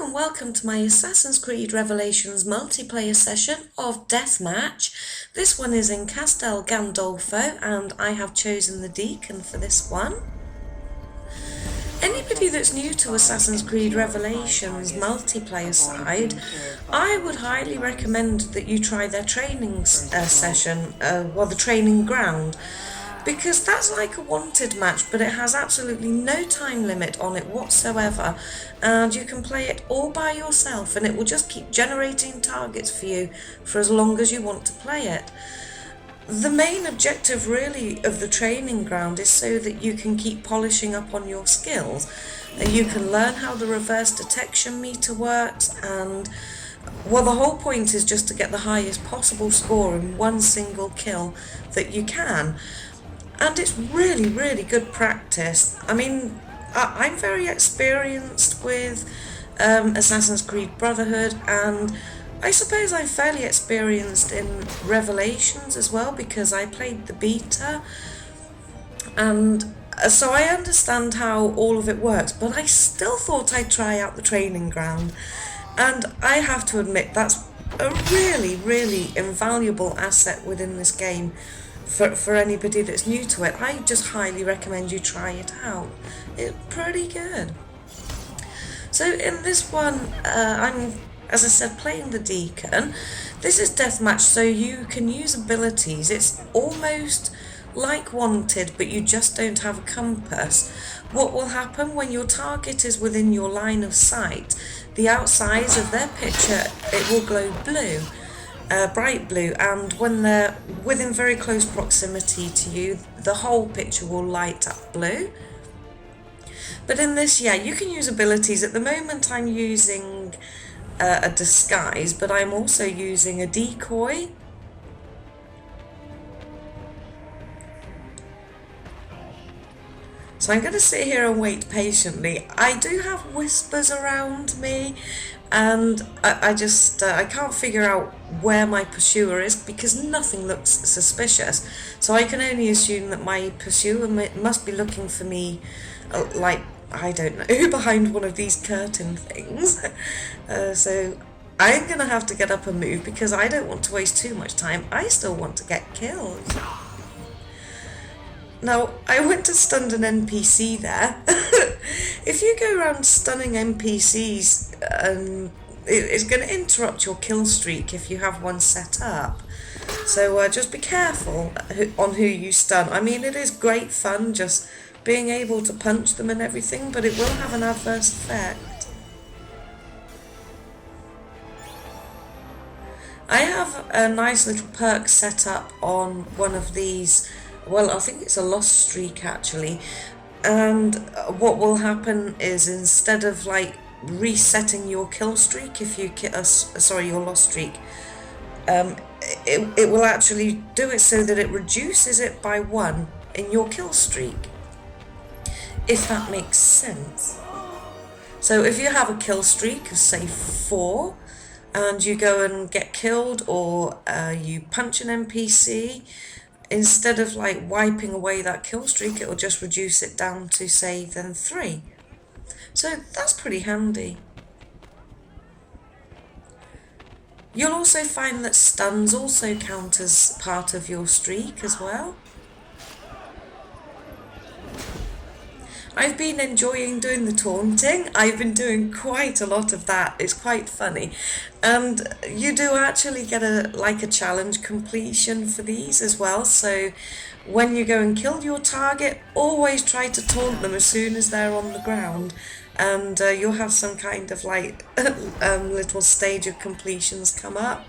Hello and welcome to my Assassin's Creed Revelations multiplayer session of Deathmatch. This one is in Castel Gandolfo and I have chosen the Deacon for this one. Anybody that's new to Assassin's Creed Revelations multiplayer side, I would highly recommend that you try their training session, the training ground. Because that's like a wanted match, but it has absolutely no time limit on it whatsoever, and you can play it all by yourself and it will just keep generating targets for you for as long as you want to play it. The main objective really of the training ground is so that you can keep polishing up on your skills. You can learn how the reverse detection meter works, and well, the whole point is just to get the highest possible score in one single kill that you can. And it's really, really good practice. I mean, I'm very experienced with Assassin's Creed Brotherhood, and I suppose I'm fairly experienced in Revelations as well because I played the beta, and so I understand how all of it works, but I still thought I'd try out the training ground, and I have to admit that's a really, really invaluable asset within this game. For anybody that's new to it, I just highly recommend you try it out. It's pretty good. So in this one, I'm, as I said, playing the Deacon. This is Deathmatch, so you can use abilities. It's almost like Wanted, but you just don't have a compass. What will happen when your target is within your line of sight, the outsides of their picture, it will glow blue. Bright blue, and when they're within very close proximity to you, the whole picture will light up blue. But in this, yeah, you can use abilities. At the moment I'm using a disguise, but I'm also using a decoy. So I'm going to sit here and wait patiently. I do have whispers around me, and I can't figure out where my pursuer is because nothing looks suspicious. So I can only assume that my pursuer must be looking for me, like, I don't know, behind one of these curtain things. So I'm going to have to get up and move because I don't want to waste too much time. I still want to get killed. Now, I went to stun an NPC there. If you go around stunning NPCs, it's going to interrupt your kill streak if you have one set up. So just be careful on who you stun. I mean, it is great fun just being able to punch them and everything, but it will have an adverse effect. I have a nice little perk set up on one of these. Well, I think it's a lost streak actually, and what will happen is instead of like resetting your kill streak if you your lost streak, it will actually do it so that it reduces it by 1 in your kill streak, if that makes sense. So if you have a kill streak of say 4 and you go and get killed, or you punch an NPC, instead of like wiping away that kill streak, it will just reduce it down to say then 3. So that's pretty handy. You'll also find that stuns also count as part of your streak as well. I've been enjoying doing the taunting. I've been doing quite a lot of that. It's quite funny. And you do actually get a challenge completion for these as well. So when you go and kill your target, always try to taunt them as soon as they're on the ground. And you'll have some kind of like little stage of completions come up.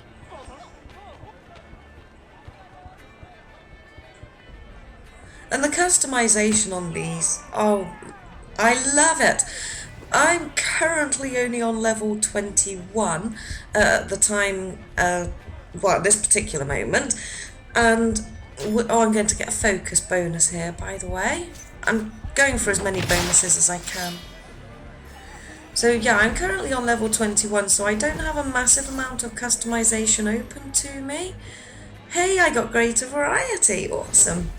And the customization on these, oh, I love it. I'm currently only on level 21 at the time, at this particular moment. And, I'm going to get a focus bonus here, by the way. I'm going for as many bonuses as I can. So yeah, I'm currently on level 21, so I don't have a massive amount of customization open to me. Hey, I got greater variety, awesome.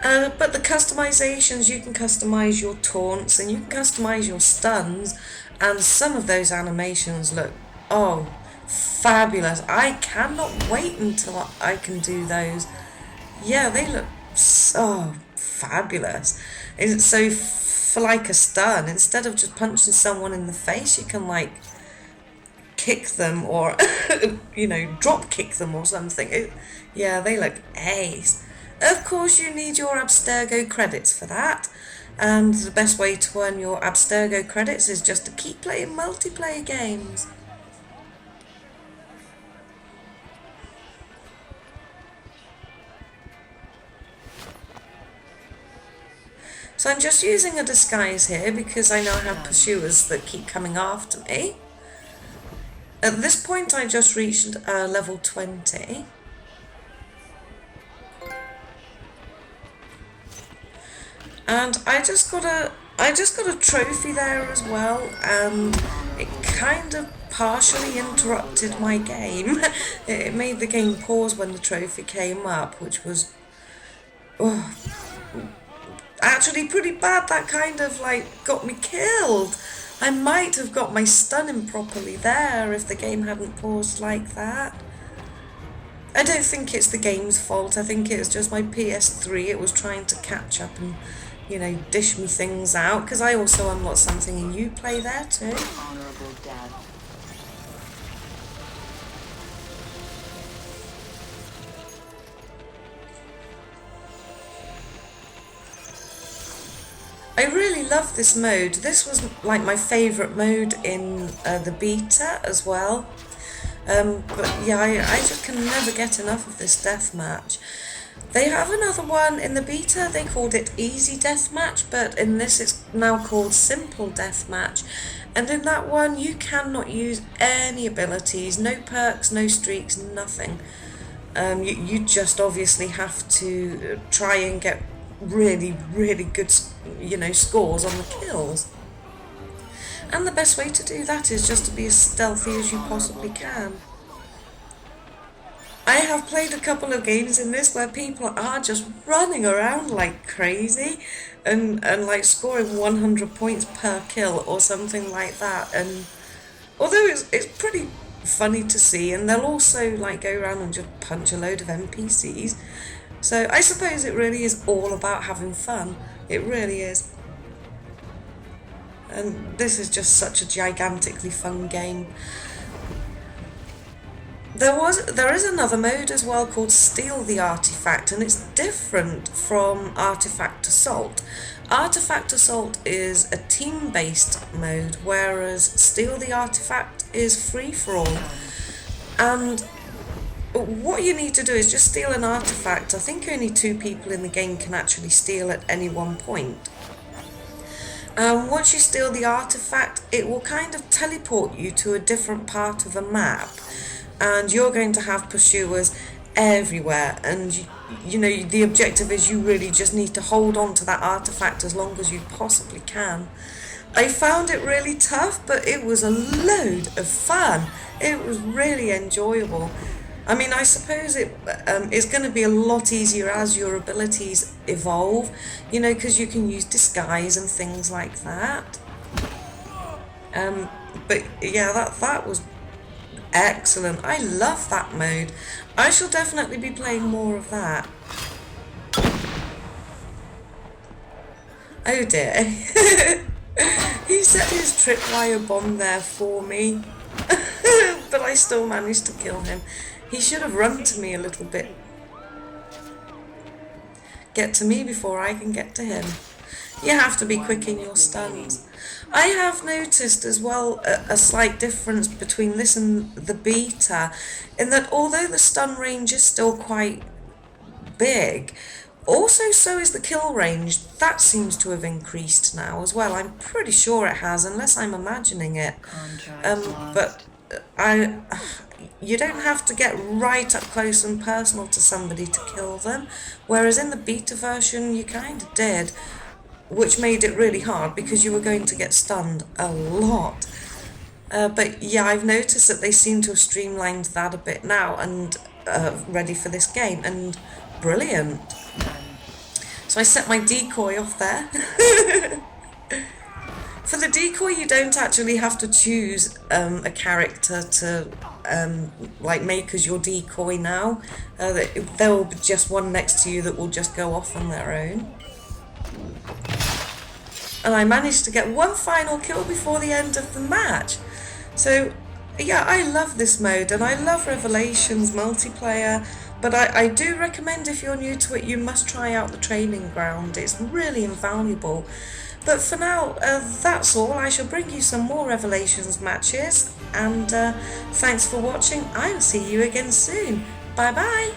But the customizations, you can customize your taunts and you can customize your stuns, and some of those animations look, oh, fabulous. I cannot wait until I can do those. Yeah, they look so fabulous. So for like a stun, instead of just punching someone in the face, you can like kick them or drop kick them or something. Yeah, they look ace. Of course, you need your Abstergo credits for that, and the best way to earn your Abstergo credits is just to keep playing multiplayer games. So I'm just using a disguise here because I now have pursuers that keep coming after me. At this point I just reached level 20. And I just got a trophy there as well, and it kind of partially interrupted my game. It made the game pause when the trophy came up, which was actually pretty bad. That kind of like got me killed. I might have got my stun improperly there if the game hadn't paused like that. I don't think it's the game's fault. I think it's just my PS3. It was trying to catch up and, dish me things out, because I also unlocked something in Uplay there too. Honorable death. I really love this mode. This was like my favourite mode in the beta as well. But yeah, I just can never get enough of this deathmatch. They have another one in the beta. They called it Easy Deathmatch, but in this it's now called Simple Deathmatch. And in that one you cannot use any abilities, no perks, no streaks, nothing. You just obviously have to try and get really, really good, scores on the kills. And the best way to do that is just to be as stealthy as you possibly can. I have played a couple of games in this where people are just running around like crazy and like scoring 100 points per kill or something like that. And although it's pretty funny to see, and they'll also like go around and just punch a load of NPCs. So I suppose it really is all about having fun. It really is. And this is just such a gigantically fun game. There is another mode as well called Steal the Artifact, and it's different from Artifact Assault. Artifact Assault is a team-based mode, whereas Steal the Artifact is free-for-all. And what you need to do is just steal an artifact. I think only 2 people in the game can actually steal at any one point. Once you steal the artifact, it will kind of teleport you to a different part of the map, and you're going to have pursuers everywhere, and the objective is you really just need to hold on to that artifact as long as you possibly can. I found it really tough, but it was a load of fun. It was really enjoyable. I mean, I suppose it's going to be a lot easier as your abilities evolve, because you can use disguise and things like that. But yeah, that was excellent. I love that mode. I shall definitely be playing more of that. Oh dear. He set his tripwire bomb there for me, but I still managed to kill him. He should have run to me a little bit. Get to me before I can get to him. You have to be quick in your stuns. I have noticed as well a slight difference between this and the beta, in that although the stun range is still quite big, also so is the kill range. That seems to have increased now as well. I'm pretty sure it has, unless I'm imagining it. But you don't have to get right up close and personal to somebody to kill them, whereas in the beta version you kind of did, which made it really hard because you were going to get stunned a lot. But yeah, I've noticed that they seem to have streamlined that a bit now and ready for this game, and brilliant. So I set my decoy off there. For the decoy, you don't actually have to choose a character to like make as your decoy now. There will be just one next to you that will just go off on their own. And I managed to get one final kill before the end of the match. So yeah, I love this mode and I love Revelations multiplayer, but I do recommend if you're new to it, you must try out the training ground. It's really invaluable. But for now, that's all. I shall bring you some more Revelations matches, and thanks for watching. I'll see you again soon. Bye bye.